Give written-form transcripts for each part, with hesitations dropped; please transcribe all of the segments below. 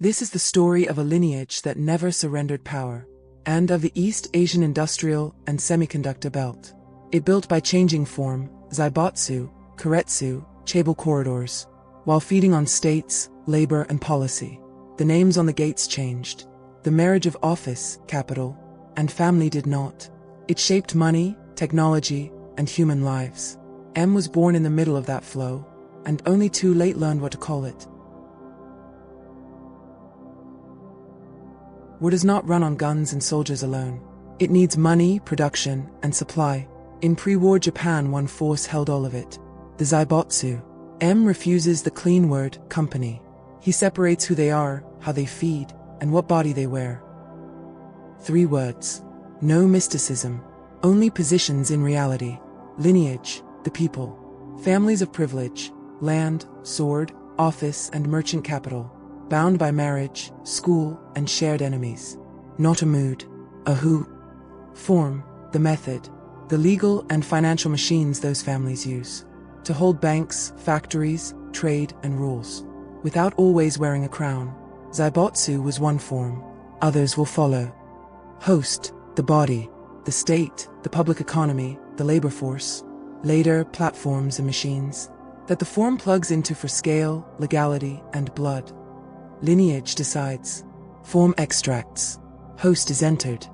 This is the story of a lineage that never surrendered power, and of the East Asian industrial and semiconductor belt. It built by changing form, zaibatsu, keiretsu, chaebol corridors, while feeding on states, labor and policy. The names on the gates changed. The marriage of office, capital, and family did not. It shaped money, technology, and human lives. M was born in the middle of that flow, and only too late learned what to call it. War does not run on guns and soldiers alone. It needs money, production, and supply. In pre-war Japan, one force held all of it: the zaibatsu. M refuses the clean word, company. He separates who they are, how they feed, and what body they wear. 3 words. No mysticism. Only positions in reality. Lineage, the people. Families of privilege, land, sword, office, and merchant capital. Bound by marriage, school, and shared enemies. Not a mood, a who. Form, the method, the legal and financial machines those families use to hold banks, factories, trade, and rules. Without always wearing a crown. Zaibatsu was one form. Others will follow. Host, the body, the state, the public economy, the labor force. Later, platforms and machines that the form plugs into for scale, legality, and blood. Lineage decides. Form extracts. Host is entered.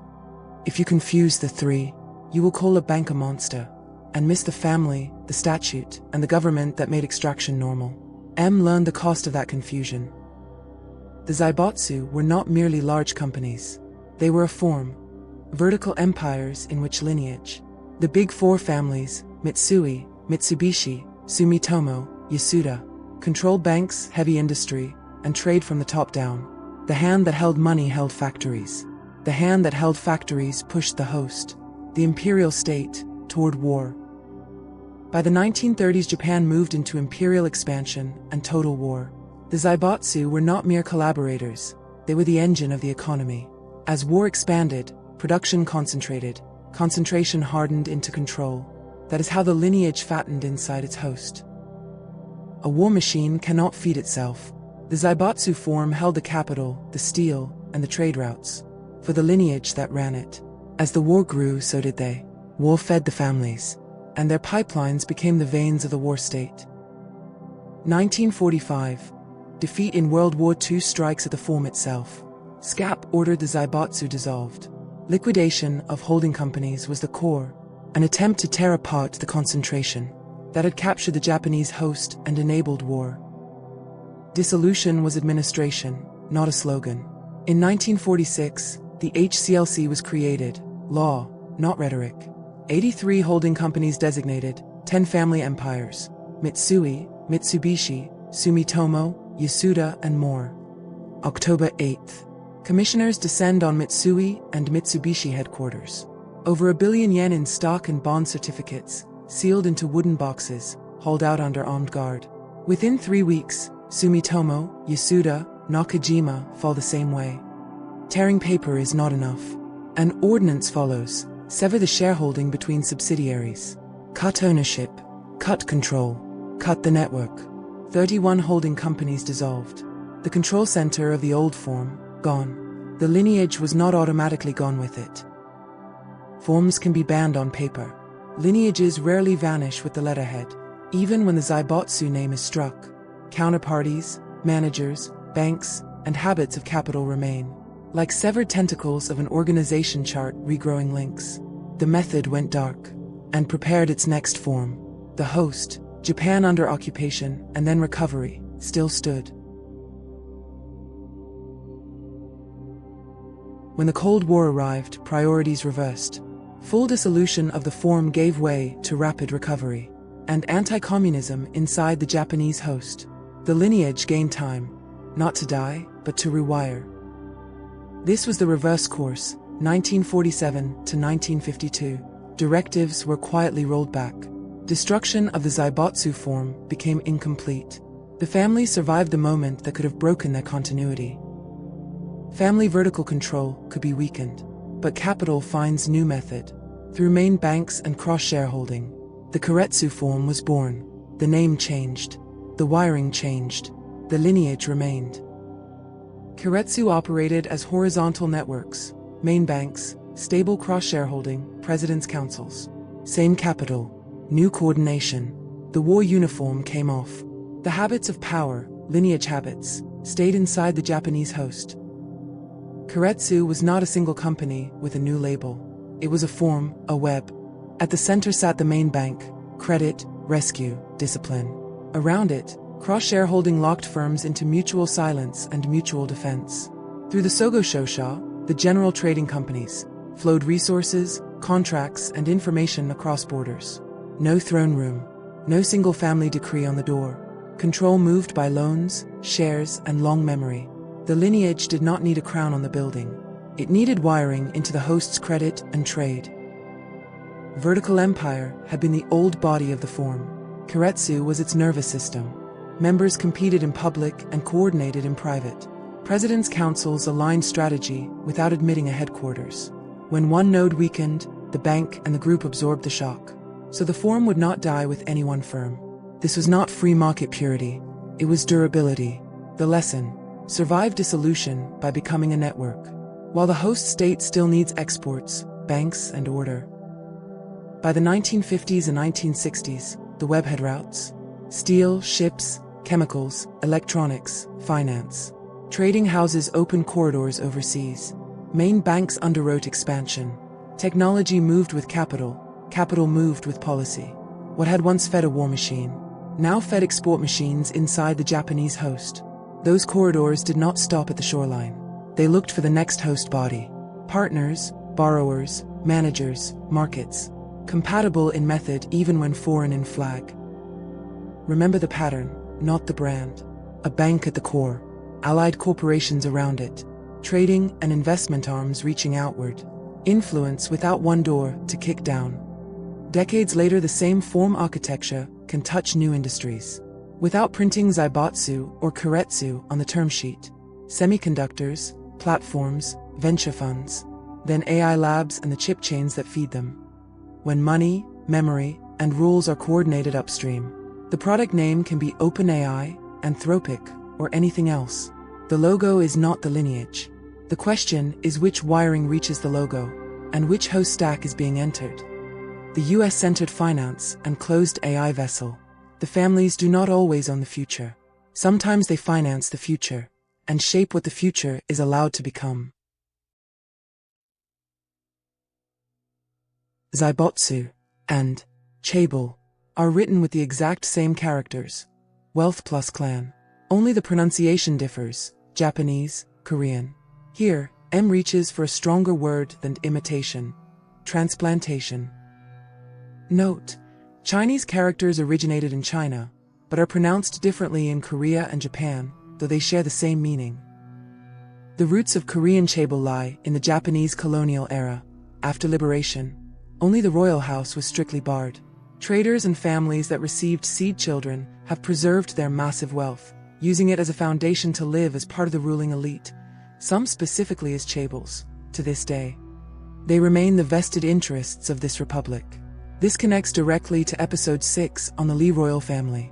If you confuse the 3, you will call a bank a monster, and miss the family, the statute, and the government that made extraction normal. M learned the cost of that confusion. The zaibatsu were not merely large companies. They were a form. Vertical empires in which lineage. The big 4 families, Mitsui, Mitsubishi, Sumitomo, Yasuda, controlled banks, heavy industry, and trade from the top down. The hand that held money held factories. The hand that held factories pushed the host, the imperial state, toward war. By the 1930s, Japan moved into imperial expansion and total war. The zaibatsu were not mere collaborators, they were the engine of the economy. As war expanded, production concentrated, concentration hardened into control. That is how the lineage fattened inside its host. A war machine cannot feed itself. The zaibatsu form held the capital, the steel, and the trade routes, for the lineage that ran it. As the war grew, so did they. War fed the families, and their pipelines became the veins of the war state. 1945. Defeat in World War II strikes at the form itself. SCAP ordered the zaibatsu dissolved. Liquidation of holding companies was the core, an attempt to tear apart the concentration that had captured the Japanese host and enabled war. Dissolution was administration, not a slogan. In 1946, the HCLC was created, law, not rhetoric. 83 holding companies designated, 10 family empires, Mitsui, Mitsubishi, Sumitomo, Yasuda, and more. October 8th. Commissioners descend on Mitsui and Mitsubishi headquarters. Over $1 billion yen in stock and bond certificates, sealed into wooden boxes, hauled out under armed guard. Within 3 weeks, Sumitomo, Yasuda, Nakajima fall the same way. Tearing paper is not enough. An ordinance follows. Sever the shareholding between subsidiaries. Cut ownership. Cut control. Cut the network. 31 holding companies dissolved. The control center of the old form, gone. The lineage was not automatically gone with it. Forms can be banned on paper. Lineages rarely vanish with the letterhead, even when the zaibatsu name is struck. Counterparties, managers, banks, and habits of capital remain. Like severed tentacles of an organization chart regrowing links. The method went dark, and prepared its next form. The host, Japan under occupation, and then recovery, still stood. When the Cold War arrived, priorities reversed. Full dissolution of the form gave way to rapid recovery, and anti-communism inside the Japanese host. The lineage gained time, not to die, but to rewire. This was the reverse course, 1947 to 1952. Directives were quietly rolled back. Destruction of the zaibatsu form became incomplete. The families survived the moment that could have broken their continuity. Family vertical control could be weakened, but capital finds new method. Through main banks and cross-shareholding, the keiretsu form was born. The name changed. The wiring changed. The lineage remained. Keiretsu operated as horizontal networks, main banks, stable cross-shareholding, president's councils. Same capital, new coordination. The war uniform came off. The habits of power, lineage habits, stayed inside the Japanese host. Keiretsu was not a single company with a new label. It was a form, a web. At the center sat the main bank, credit, rescue, discipline. Around it, cross-shareholding locked firms into mutual silence and mutual defense. Through the Sogo Shosha, the general trading companies, flowed resources, contracts, and information across borders. No throne room, no single family decree on the door. Control moved by loans, shares, and long memory. The lineage did not need a crown on the building. It needed wiring into the host's credit and trade. Vertical empire had been the old body of the form. Keiretsu was its nervous system. Members competed in public and coordinated in private. President's councils aligned strategy without admitting a headquarters. When one node weakened, the bank and the group absorbed the shock. So the form would not die with any one firm. This was not free market purity. It was durability. The lesson: survive dissolution by becoming a network. While the host state still needs exports, banks, and order. By the 1950s and 1960s, the web had routes. Steel, ships, chemicals, electronics, finance. Trading houses opened corridors overseas. Main banks underwrote expansion. Technology moved with capital. Capital moved with policy. What had once fed a war machine now fed export machines inside the Japanese host. Those corridors did not stop at the shoreline. They looked for the next host body. Partners, borrowers, managers, markets. Compatible in method even when foreign in flag. Remember the pattern, not the brand. A bank at the core, allied corporations around it, trading and investment arms reaching outward. Influence without one door to kick down. Decades later, the same form architecture can touch new industries. Without printing Zaibatsu or Keiretsu on the term sheet. Semiconductors, platforms, venture funds, then AI labs and the chip chains that feed them. When money, memory, and rules are coordinated upstream, the product name can be OpenAI, Anthropic, or anything else. The logo is not the lineage. The question is which wiring reaches the logo, and which host stack is being entered. The US-centered finance and closed AI vessel. The families do not always own the future. Sometimes they finance the future, and shape what the future is allowed to become. Zaibatsu and Chaebol are written with the exact same characters. Wealth plus clan. Only the pronunciation differs, Japanese, Korean. Here, M reaches for a stronger word than imitation. Transplantation. Note: Chinese characters originated in China, but are pronounced differently in Korea and Japan, though they share the same meaning. The roots of Korean Chaebol lie in the Japanese colonial era. After liberation, only the royal house was strictly barred. Traders and families that received seed children have preserved their massive wealth, using it as a foundation to live as part of the ruling elite, some specifically as Chaebols, to this day. They remain the vested interests of this republic. This connects directly to episode 6 on the Lee royal family.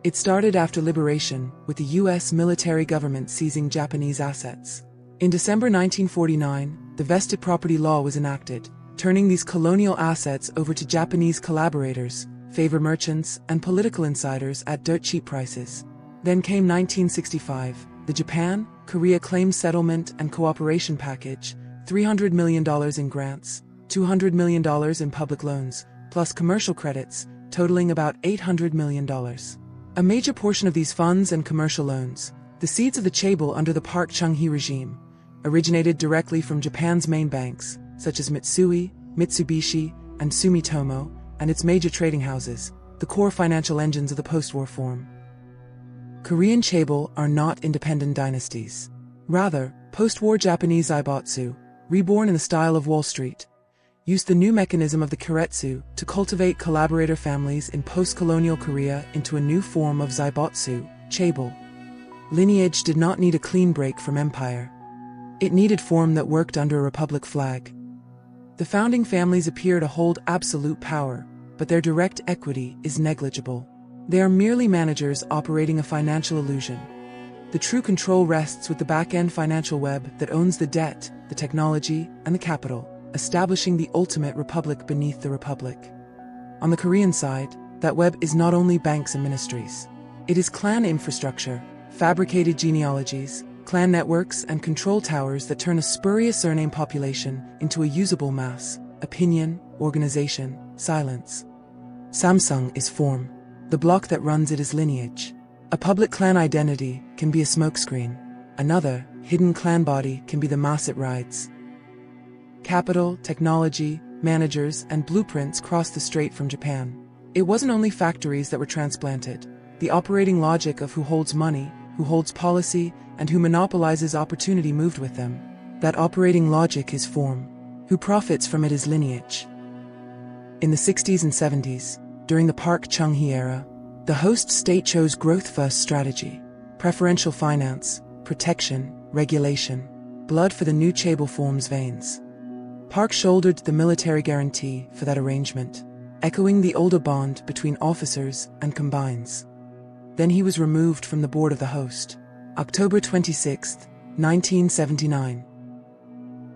It started after liberation, with the US military government seizing Japanese assets. In December 1949, the vested property law was enacted, turning these colonial assets over to Japanese collaborators, favor merchants, and political insiders at dirt cheap prices. Then came 1965, the Japan-Korea Claims Settlement and Cooperation Package, $300 million in grants, $200 million in public loans, plus commercial credits, totaling about $800 million. A major portion of these funds and commercial loans, the seeds of the Chaebol under the Park Chung-hee regime, originated directly from Japan's main banks, such as Mitsui, Mitsubishi, and Sumitomo, and its major trading houses, the core financial engines of the post-war form. Korean Chaebol are not independent dynasties. Rather, post-war Japanese Zaibatsu, reborn in the style of Wall Street, used the new mechanism of the Keiretsu to cultivate collaborator families in post-colonial Korea into a new form of Zaibatsu, Chaebol. Lineage did not need a clean break from empire. It needed form that worked under a republic flag. The founding families appear to hold absolute power, but their direct equity is negligible. They are merely managers operating a financial illusion. The true control rests with the back-end financial web that owns the debt, the technology, and the capital, establishing the ultimate republic beneath the republic. On the Korean side, that web is not only banks and ministries. It is clan infrastructure, fabricated genealogies, clan networks, and control towers that turn a spurious surname population into a usable mass, opinion, organization, silence. Samsung is form. The block that runs it is Lineage. A public clan identity can be a smokescreen. Another, hidden clan body can be the mass it rides. Capital, technology, managers, and blueprints crossed the strait from Japan. It wasn't only factories that were transplanted. The operating logic of who holds money, who holds policy, and who monopolizes opportunity moved with them. That operating logic is form. Who profits from it is lineage. In the 60s and 70s, during the Park Chung-hee era, the host state chose growth-first strategy, preferential finance, protection, regulation, blood for the new chaebol form's veins. Park shouldered the military guarantee for that arrangement, echoing the older bond between officers and combines. Then he was removed from the board of the host. October 26, 1979.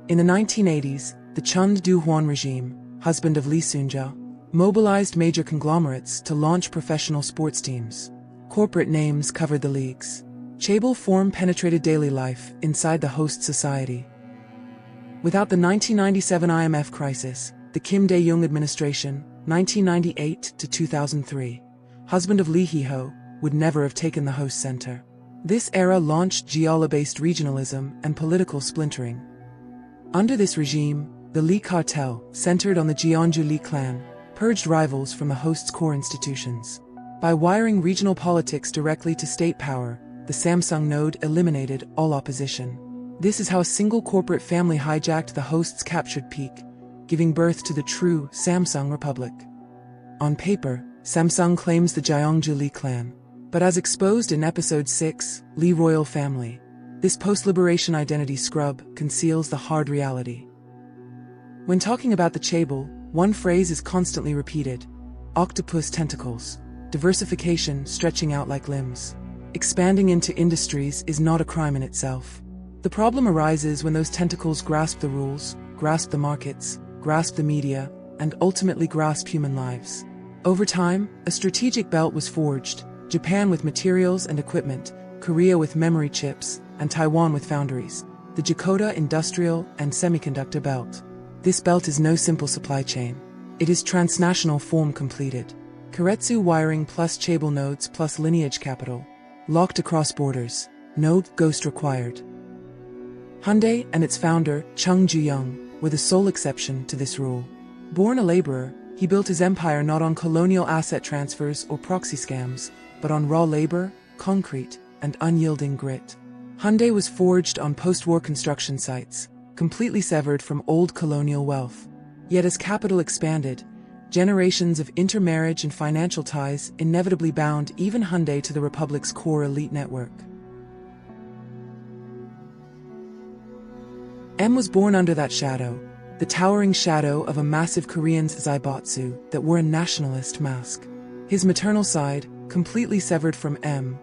In the 1980s, the Chun Du-hwan regime, husband of Lee Soon-ja, mobilized major conglomerates to launch professional sports teams. Corporate names covered the leagues. Chaebol form penetrated daily life inside the host society. Without the 1997 IMF crisis, the Kim Dae-jung administration, 1998 to 2003, husband of Lee Hee-ho, would never have taken the host center. This era launched Jeolla-based regionalism and political splintering. Under this regime, the Lee cartel, centered on the Jeonju Lee clan, purged rivals from the host's core institutions. By wiring regional politics directly to state power, the Samsung node eliminated all opposition. This is how a single corporate family hijacked the host's captured peak, giving birth to the true Samsung Republic. On paper, Samsung claims the Jeonju Lee clan, but as exposed in Episode 6, Lee Royal Family, this post-liberation identity scrub conceals the hard reality. When talking about the chaebol, one phrase is constantly repeated: octopus tentacles, diversification stretching out like limbs. Expanding into industries is not a crime in itself. The problem arises when those tentacles grasp the rules, grasp the markets, grasp the media, and ultimately grasp human lives. Over time, a strategic belt was forged: Japan with materials and equipment, Korea with memory chips, and Taiwan with foundries, the Jakarta industrial and semiconductor belt. This belt is no simple supply chain. It is transnational form completed. Keiretsu wiring plus chaebol nodes plus lineage capital. Locked across borders. No ghost required. Hyundai and its founder, Chung Ju-young, were the sole exception to this rule. Born a laborer, he built his empire not on colonial asset transfers or proxy scams, but on raw labor, concrete, and unyielding grit. Hyundai was forged on post-war construction sites, completely severed from old colonial wealth. Yet as capital expanded, generations of intermarriage and financial ties inevitably bound even Hyundai to the Republic's core elite network. M was born under that shadow, the towering shadow of a massive Korean's zaibotsu that wore a nationalist mask. His maternal side, completely severed from M,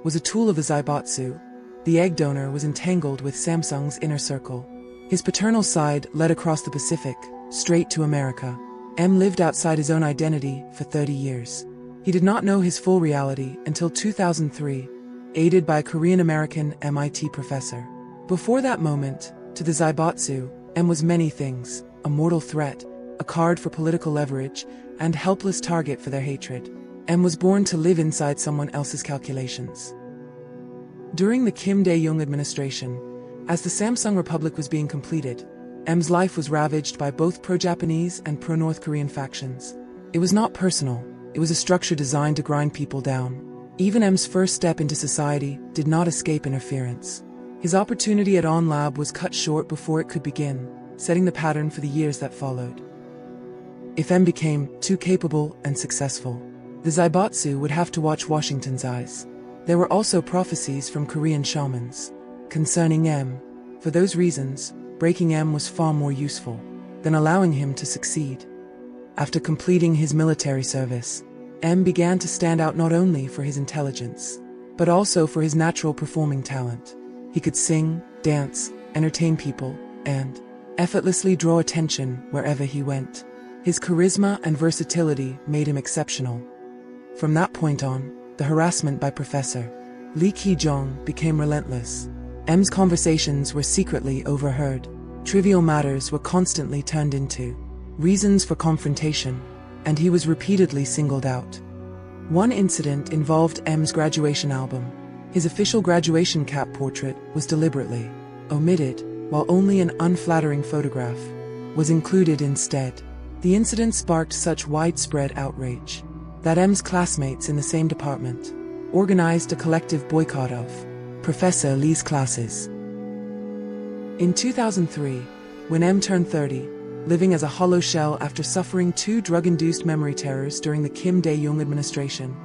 was a tool of the zaibotsu. The egg donor was entangled with Samsung's inner circle. His paternal side led across the Pacific, straight to America. M lived outside his own identity for 30 years. He did not know his full reality until 2003, aided by a Korean-American MIT professor. Before that moment, to the zaibotsu, M was many things: a mortal threat, a card for political leverage, and helpless target for their hatred. M was born to live inside someone else's calculations. During the Kim Dae-jung administration, as the Samsung Republic was being completed, M's life was ravaged by both pro-Japanese and pro-North Korean factions. It was not personal, it was a structure designed to grind people down. Even M's first step into society did not escape interference. His opportunity at On Lab was cut short before it could begin, setting the pattern for the years that followed. If M became too capable and successful, the zaibotsu would have to watch Washington's eyes. There were also prophecies from Korean shamans concerning M. For those reasons, breaking M was far more useful than allowing him to succeed. After completing his military service, M began to stand out not only for his intelligence, but also for his natural performing talent. He could sing, dance, entertain people, and effortlessly draw attention wherever he went. His charisma and versatility made him exceptional. From that point on, the harassment by Professor Li Qijong became relentless. M's conversations were secretly overheard. Trivial matters were constantly turned into reasons for confrontation, and he was repeatedly singled out. One incident involved M's graduation album. His official graduation cap portrait was deliberately omitted, while only an unflattering photograph was included instead. The incident sparked such widespread outrage that M's classmates in the same department organized a collective boycott of Professor Li's classes. In 2003, when M turned 30, living as a hollow shell after suffering 2 drug-induced memory terrors during the Kim Dae-jung administration,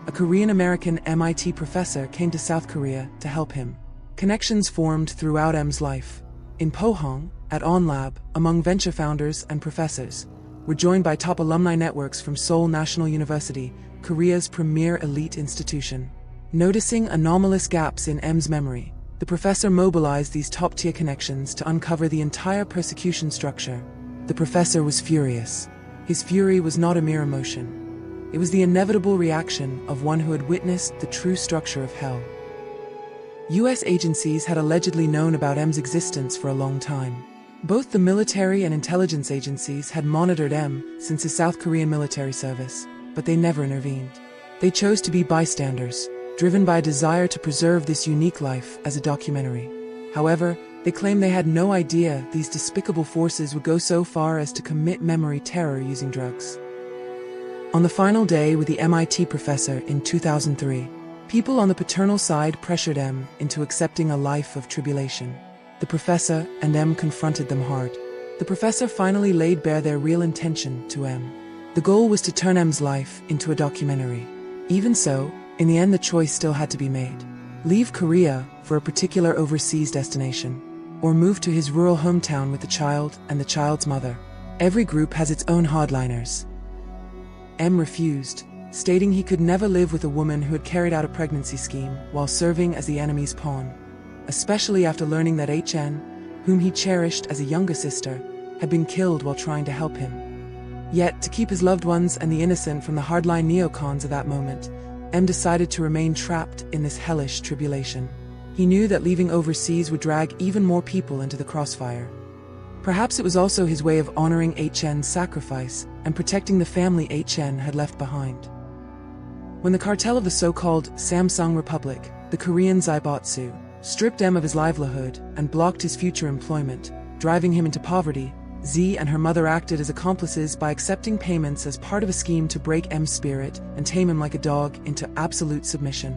a Korean-American MIT professor came to South Korea to help him. Connections formed throughout M's life. In Pohang, at OnLab, among venture founders and professors, were joined by top alumni networks from Seoul National University, Korea's premier elite institution. Noticing anomalous gaps in M's memory, the professor mobilized these top-tier connections to uncover the entire persecution structure. The professor was furious. His fury was not a mere emotion. It was the inevitable reaction of one who had witnessed the true structure of hell. US agencies had allegedly known about M's existence for a long time. Both the military and intelligence agencies had monitored M since his South Korean military service, but they never intervened. They chose to be bystanders, driven by a desire to preserve this unique life as a documentary. However, they claim they had no idea these despicable forces would go so far as to commit memory terror using drugs. On the final day with the MIT professor in 2003, people on the paternal side pressured M into accepting a life of tribulation. The professor and M confronted them hard. The professor finally laid bare their real intention to M. The goal was to turn M's life into a documentary. Even so, in the end the choice still had to be made. Leave Korea for a particular overseas destination, or move to his rural hometown with the child and the child's mother. Every group has its own hardliners. M refused, stating he could never live with a woman who had carried out a pregnancy scheme while serving as the enemy's pawn, especially after learning that HN, whom he cherished as a younger sister, had been killed while trying to help him. Yet, to keep his loved ones and the innocent from the hardline neocons of that moment, M decided to remain trapped in this hellish tribulation. He knew that leaving overseas would drag even more people into the crossfire. Perhaps it was also his way of honoring HN's sacrifice and protecting the family HN had left behind. When the cartel of the so-called Samsung Republic, the Korean Zaibotsu, stripped M of his livelihood and blocked his future employment, driving him into poverty, Z and her mother acted as accomplices by accepting payments as part of a scheme to break M's spirit and tame him like a dog into absolute submission.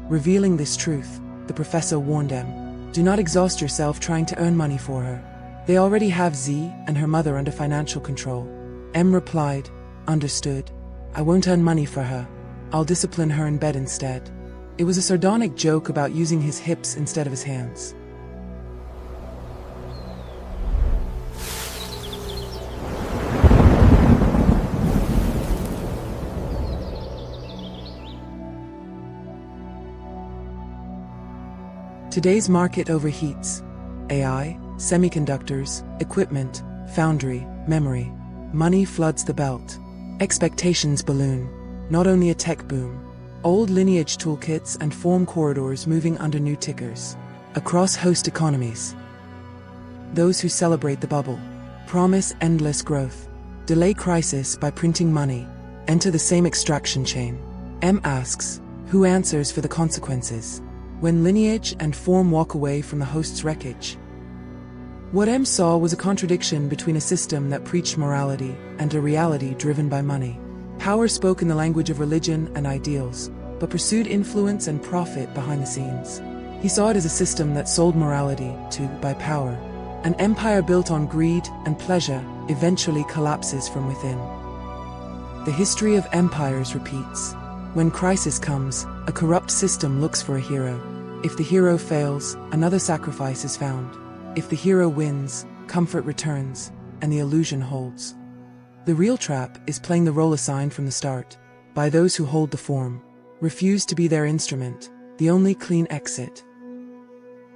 Revealing this truth, the professor warned M, "Do not exhaust yourself trying to earn money for her. They already have Z and her mother under financial control." M replied, "Understood. I won't earn money for her. I'll discipline her in bed instead." It was a sardonic joke about using his hips instead of his hands. Today's market overheats. AI, semiconductors, equipment, foundry, memory. Money floods the belt. Expectations balloon. Not only a tech boom. Old Lineage toolkits and form corridors moving under new tickers. Across host economies. Those who celebrate the bubble promise endless growth. Delay crisis by printing money. Enter the same extraction chain. M asks, who answers for the consequences? When Lineage and Form walk away from the host's wreckage. What M saw was a contradiction between a system that preached morality and a reality driven by money. Power spoke in the language of religion and ideals, but pursued influence and profit behind the scenes. He saw it as a system that sold morality to by power. An empire built on greed and pleasure eventually collapses from within. The history of empires repeats. When crisis comes, a corrupt system looks for a hero. If the hero fails, another sacrifice is found. If the hero wins, comfort returns, and the illusion holds. The real trap is playing the role assigned from the start, by those who hold the form, refuse to be their instrument, the only clean exit.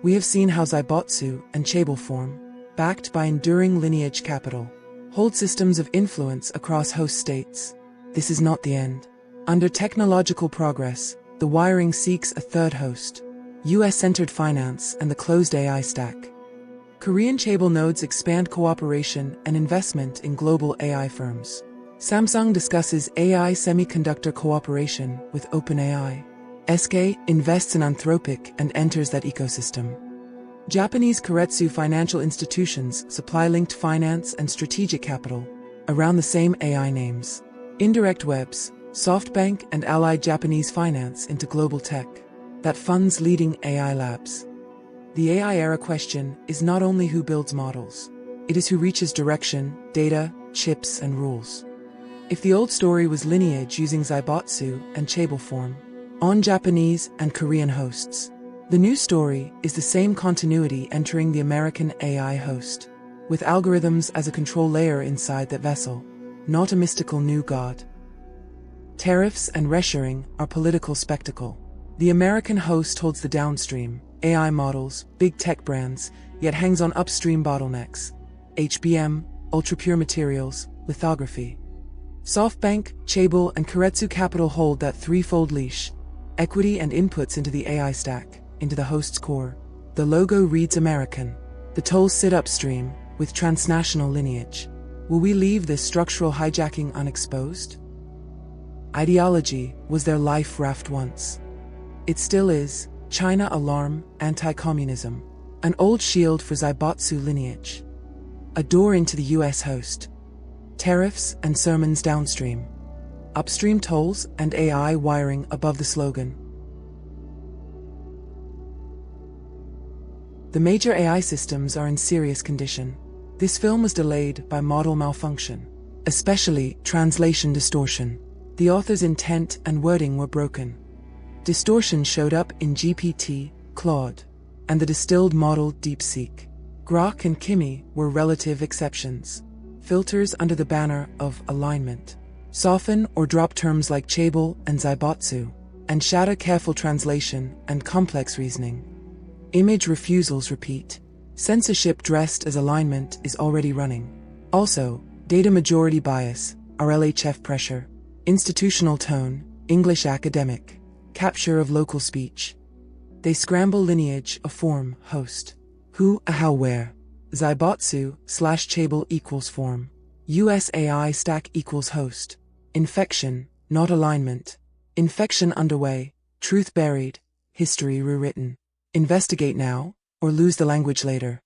We have seen how Zaibotsu and Chable form, backed by enduring lineage capital, hold systems of influence across host states. This is not the end. Under technological progress, the wiring seeks a third host, US-centered finance and the closed AI stack. Korean Chable nodes expand cooperation and investment in global AI firms. Samsung discusses AI semiconductor cooperation with OpenAI. SK invests in Anthropic and enters that ecosystem. Japanese Keiretsu financial institutions supply linked finance and strategic capital around the same AI names. Indirect webs, SoftBank and allied Japanese finance into global tech that funds leading AI labs. The AI era question is not only who builds models, it is who reaches direction, data, chips, and rules. If the old story was Lineage using Zaibotsu and Chable form on Japanese and Korean hosts, the new story is the same continuity entering the American AI host, with algorithms as a control layer inside that vessel, not a mystical new god. Tariffs and reshoring are political spectacle. The American host holds the downstream, AI models, big tech brands, yet hangs on upstream bottlenecks, HBM, ultra-pure materials, lithography. SoftBank, Chable, and Keiretsu Capital hold that threefold leash: equity and inputs into the AI stack, into the host's core. The logo reads American. The tolls sit upstream, with transnational lineage. Will we leave this structural hijacking unexposed? Ideology was their life raft once. It still is: China alarm, anti-communism. An old shield for Zaibotsu lineage. A door into the US host. Tariffs and sermons downstream. Upstream tolls and AI wiring above the slogan. The major AI systems are in serious condition. This film was delayed by model malfunction, especially translation distortion. The author's intent and wording were broken. Distortion showed up in GPT, Claude, and the distilled model DeepSeek. Grok and Kimi were relative exceptions. Filters under the banner of alignment. Soften or drop terms like Chable and Zaibotsu, and shatter careful translation and complex reasoning. Image refusals repeat. Censorship dressed as alignment is already running. Also, data majority bias, RLHF pressure, institutional tone, English academic, capture of local speech. They scramble lineage, a form, host. Who, a how, where. Zaibotsu/Chable equals form. US AI stack equals host. Infection, not alignment. Infection underway, truth buried, history rewritten. Investigate now, or lose the language later.